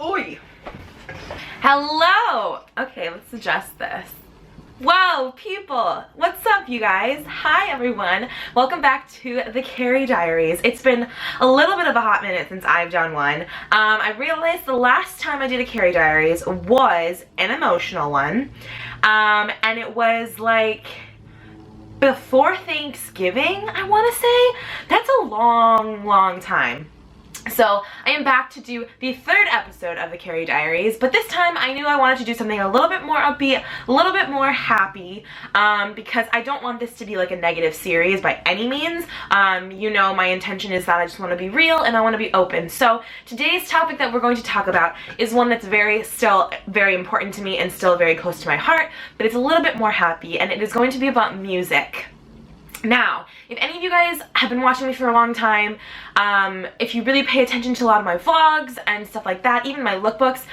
Oi! Hello! Okay, let's adjust this. Whoa, people! What's up, you guys? Hi, everyone. Welcome back to the Carrie Diaries. It's been a little bit of a hot minute since I've done one. I realized the last time I did a Carrie Diaries was an emotional one. And it was like before Thanksgiving, I want to say. That's a long time. So I am back to do the third episode of the Carrie Diaries, but this time I knew I wanted to do something a little bit more upbeat, a little bit more happy, because I don't want this to be like a negative series by any means. You know, my intention is that I just want to be real and I want to be open. So today's topic that we're going to talk about is one that's still very important to me and still very close to my heart, but it's a little bit more happy, and it is going to be about music. Now, if any of you guys have been watching me for a long time, if you really pay attention to a lot of my vlogs and stuff like that, even my lookbooks,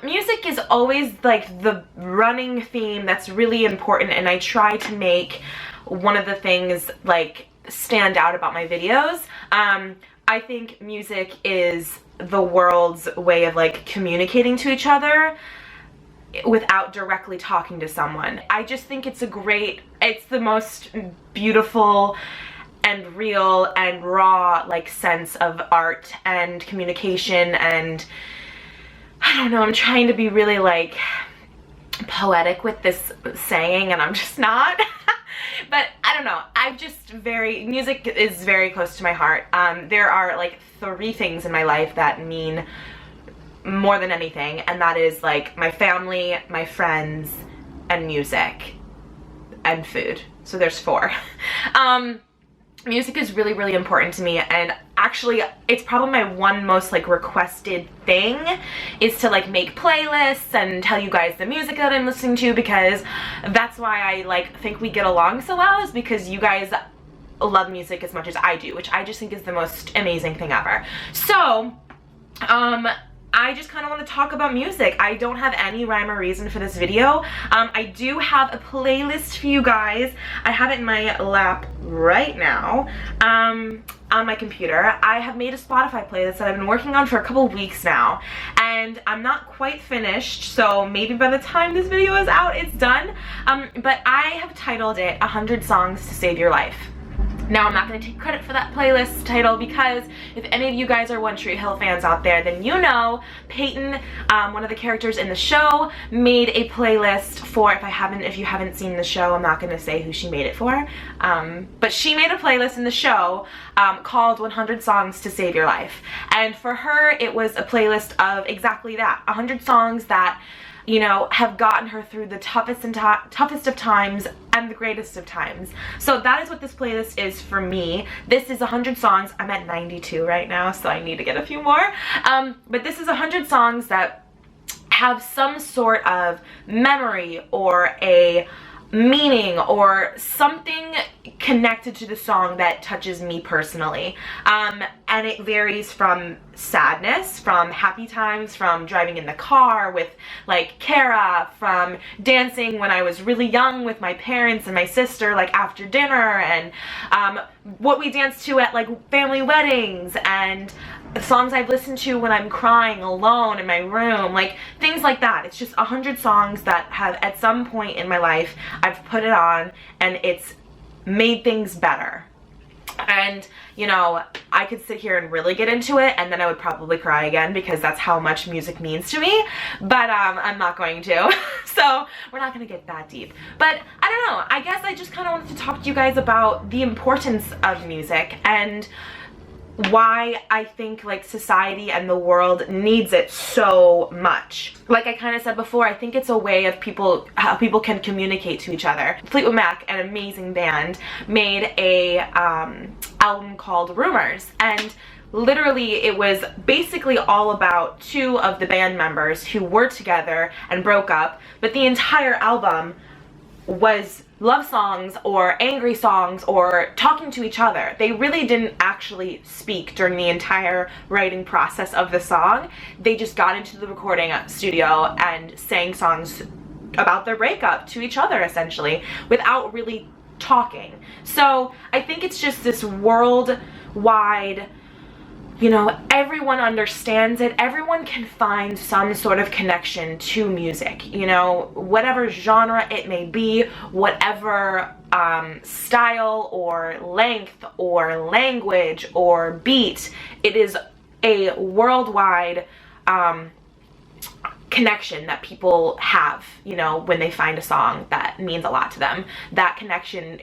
music is always like the running theme that's really important, and I try to make one of the things like stand out about my videos. I think music is the world's way of like communicating to each other without directly talking to someone. I just think it's the most beautiful and real and raw like sense of art and communication, and I don't know, I'm trying to be really like poetic with this saying and I'm just not. But I don't know, music is very close to my heart. There are like 3 things in my life that mean more than anything, and that is like my family, my friends, and music, and food. So there's 4. Music is really important to me, and actually it's probably my one most like requested thing is to like make playlists and tell you guys the music that I'm listening to, because that's why I like think we get along so well, is because you guys love music as much as I do, which I just think is the most amazing thing ever. So I just kind of want to talk about music. I don't have any rhyme or reason for this video. I do have a playlist for you guys. I have it in my lap right now on my computer. I have made a Spotify playlist that I've been working on for a couple weeks now, and I'm not quite finished, so maybe by the time this video is out it's done. But I have titled it 100 Songs to Save Your Life. Now, I'm not going to take credit for that playlist title, because if any of you guys are One Tree Hill fans out there, then you know Peyton, one of the characters in the show, made a playlist for, if you haven't seen the show, I'm not going to say who she made it for, but she made a playlist in the show called 100 Songs to Save Your Life. And for her, it was a playlist of exactly that, 100 songs that, you know, have gotten her through the toughest of times and the greatest of times. So that is what this playlist is for me. This is 100 songs. I'm at 92 right now, so I need to get a few more. But this is 100 songs that have some sort of memory or a meaning or something connected to the song that touches me personally. And it varies from sadness, from happy times, from driving in the car with like Kara, from dancing when I was really young with my parents and my sister like after dinner, and what we danced to at like family weddings, and songs I've listened to when I'm crying alone in my room, like things like that. It's just 100 songs that have at some point in my life I've put it on and it's made things better. And you know, I could sit here and really get into it and then I would probably cry again, because that's how much music means to me, but I'm not going to. So we're not gonna get that deep. But I don't know, I guess I just kind of wanted to talk to you guys about the importance of music and why I think like society and the world needs it so much. Like I kind of said before, I think it's a way of how people can communicate to each other. Fleetwood Mac, an amazing band, made a album called Rumors, and literally it was basically all about 2 of the band members who were together and broke up, but the entire album was love songs or angry songs or talking to each other. They really didn't actually speak during the entire writing process of the song. They just got into the recording studio and sang songs about their breakup to each other, essentially, without really talking. So I think it's just this worldwide you know, everyone understands it. Everyone can find some sort of connection to music, you know, whatever genre it may be, whatever style or length or language or beat. It is a worldwide connection that people have, you know, when they find a song that means a lot to them. That connection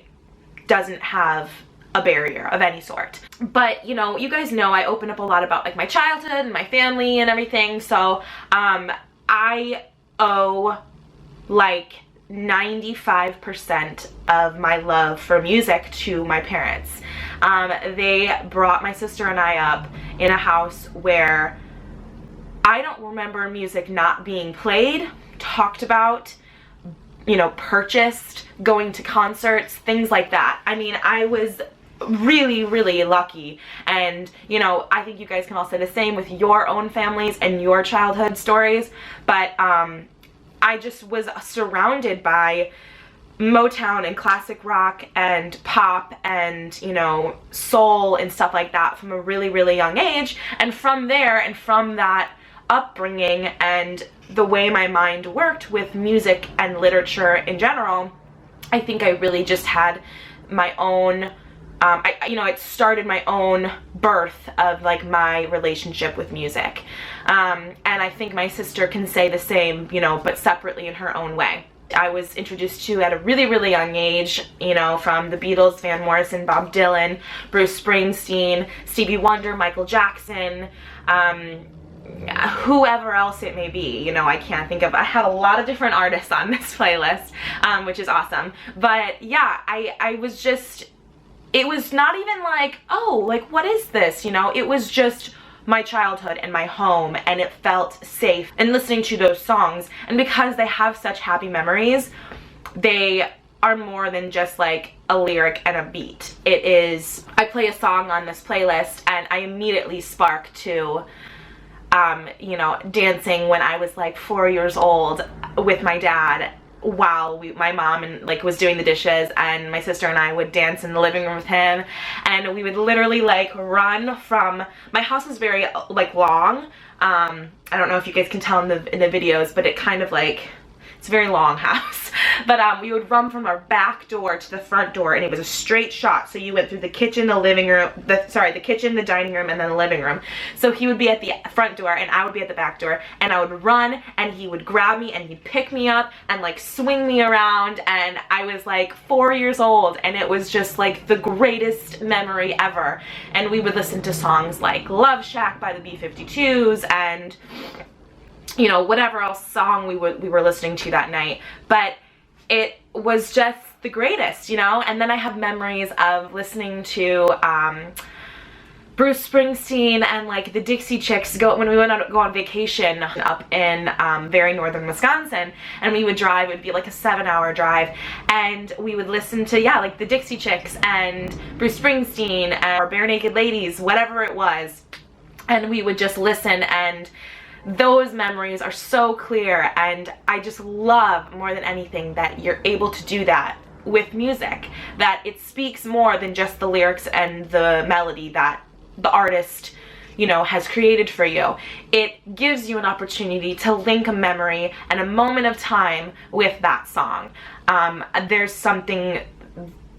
doesn't have a barrier of any sort. But, you know, you guys know I open up a lot about like my childhood and my family and everything, so I owe like 95% of my love for music to my parents. They brought my sister and I up in a house where I don't remember music not being played, talked about, you know, purchased, going to concerts, things like that. I mean, I was really, really lucky, and, you know, I think you guys can all say the same with your own families and your childhood stories, but I just was surrounded by Motown and classic rock and pop and, you know, soul and stuff like that from a really, really young age. And from there, and from that upbringing and the way my mind worked with music and literature in general, I think I really just had my own, you know, it started my own birth of like my relationship with music. And I think my sister can say the same, you know, but separately in her own way. I was introduced to at a really, really young age, you know, from the Beatles, Van Morrison, Bob Dylan, Bruce Springsteen, Stevie Wonder, Michael Jackson, whoever else it may be, you know, I can't think of. I have a lot of different artists on this playlist, which is awesome. But yeah, I was just, it was not even like, oh, like, what is this, you know? It was just my childhood and my home, and it felt safe in listening to those songs. And because they have such happy memories, they are more than just like a lyric and a beat. It is, I play a song on this playlist and I immediately spark to you know, dancing when I was like 4 years old with my dad while my mom and like was doing the dishes, and my sister and I would dance in the living room with him, and we would literally like run from, my house is very like long. I don't know if you guys can tell in the videos, but it kind of like, it's a very long house. But we would run from our back door to the front door, and it was a straight shot. So you went through the kitchen, the living room, the kitchen, the dining room, and then the living room. So he would be at the front door and I would be at the back door, and I would run and he would grab me and he'd pick me up and like swing me around, and I was like 4 years old, and it was just like the greatest memory ever. And we would listen to songs like Love Shack by the B-52s and, you know, whatever else song we were listening to that night. But it was just the greatest, you know. And then I have memories of listening to Bruce Springsteen and like the Dixie Chicks when we went go on vacation up in very northern Wisconsin, and we would drive. It would be like a 7-hour drive, and we would listen to, yeah, like the Dixie Chicks and Bruce Springsteen or Bare Naked Ladies, whatever it was, and we would just listen. And those memories are so clear, and I just love more than anything that you're able to do that with music, that it speaks more than just the lyrics and the melody that the artist, you know, has created for you. It gives you an opportunity to link a memory and a moment of time with that song. There's something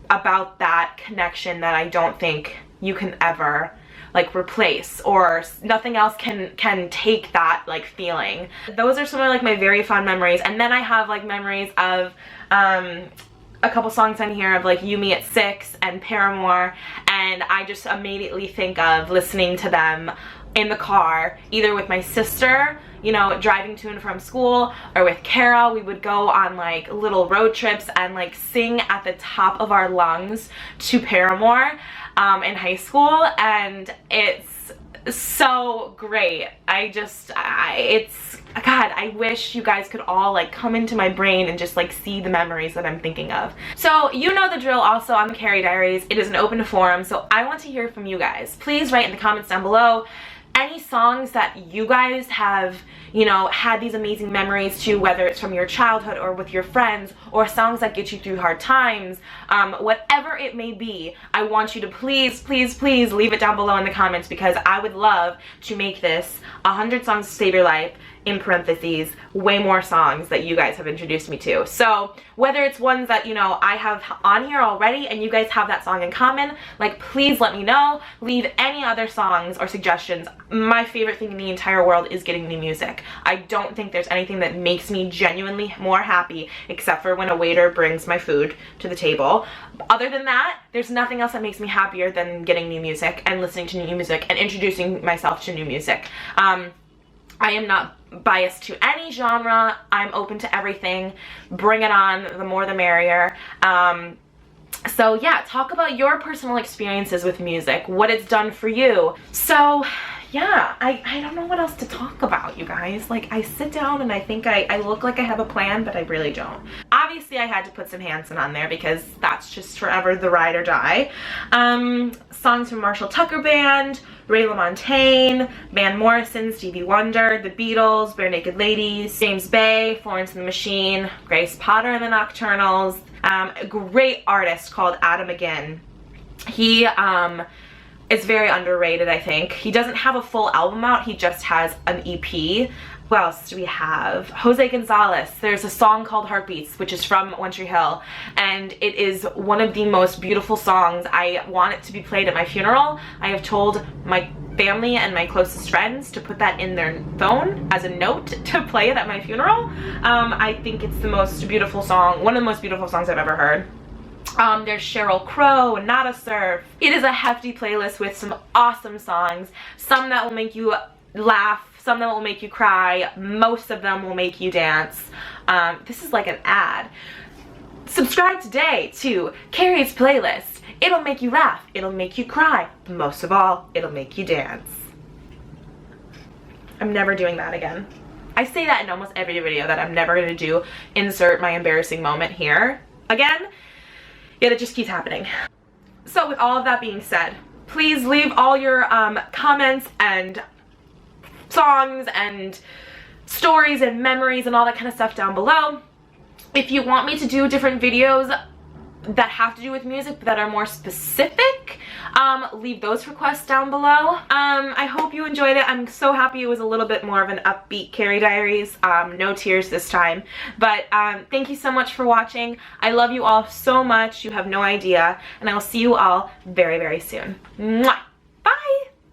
about that connection that I don't think you can ever like replace, or nothing else can take that like feeling. Those are some of like my very fond memories. And then I have like memories of a couple songs on here of like You, Me at 6 and Paramore, and I just immediately think of listening to them in the car, either with my sister, you know, driving to and from school, or with Kara. We would go on like little road trips and like sing at the top of our lungs to Paramore in high school, and it's so great. It's, God, I wish you guys could all like come into my brain and just like see the memories that I'm thinking of. So you know the drill. Also on the Carrie Diaries, it is an open forum, so I want to hear from you guys. Please write in the comments down below any songs that you guys have, you know, had these amazing memories to, whether it's from your childhood or with your friends, or songs that get you through hard times, whatever it may be, I want you to please, please, please leave it down below in the comments, because I would love to make this 100 songs to save your life, in parentheses, way more songs that you guys have introduced me to. So whether it's ones that, you know, I have on here already and you guys have that song in common, like, please let me know. Leave any other songs or suggestions. My favorite thing in the entire world is getting new music. I don't think there's anything that makes me genuinely more happy except for when a waiter brings my food to the table. Other than that, there's nothing else that makes me happier than getting new music and listening to new music and introducing myself to new music. I am not biased to any genre. I'm open to everything. Bring it on. The more the merrier. So yeah, talk about your personal experiences with music, what it's done for you. So yeah, I don't know what else to talk about, you guys. Like, I sit down and I think I look like I have a plan, but I really don't. Obviously, I had to put some Hanson on there because that's just forever the ride or die. Songs from Marshall Tucker Band, Ray LaMontagne, Van Morrison, Stevie Wonder, The Beatles, Bare Naked Ladies, James Bay, Florence and the Machine, Grace Potter and the Nocturnals, a great artist called Adam Again. He is very underrated, I think. He doesn't have a full album out, he just has an EP. What else do we have? Jose Gonzalez. There's a song called Harpies, which is from One Tree Hill, and it is one of the most beautiful songs. I want it to be played at my funeral. I have told my family and my closest friends to put that in their phone as a note to play it at my funeral. I think it's the most beautiful song, one of the most beautiful songs I've ever heard. There's Sheryl Crow, Nada Surf. It is a hefty playlist with some awesome songs, some that will make you laugh, some that will make you cry, most of them will make you dance. This is like an ad. Subscribe today to Carrie's playlist. It'll make you laugh, it'll make you cry, but most of all, it'll make you dance. I'm never doing that again. I say that in almost every video, that I'm never gonna do insert my embarrassing moment here again, yet it just keeps happening. So with all of that being said, please leave all your comments and songs and stories and memories and all that kind of stuff down below. If you want me to do different videos that have to do with music that are more specific, leave those requests down below. I hope you enjoyed it. I'm so happy it was a little bit more of an upbeat Carrie Diaries. No tears this time. But thank you so much for watching. I love you all so much. You have no idea. And I will see you all very, very soon. Mwah! Bye!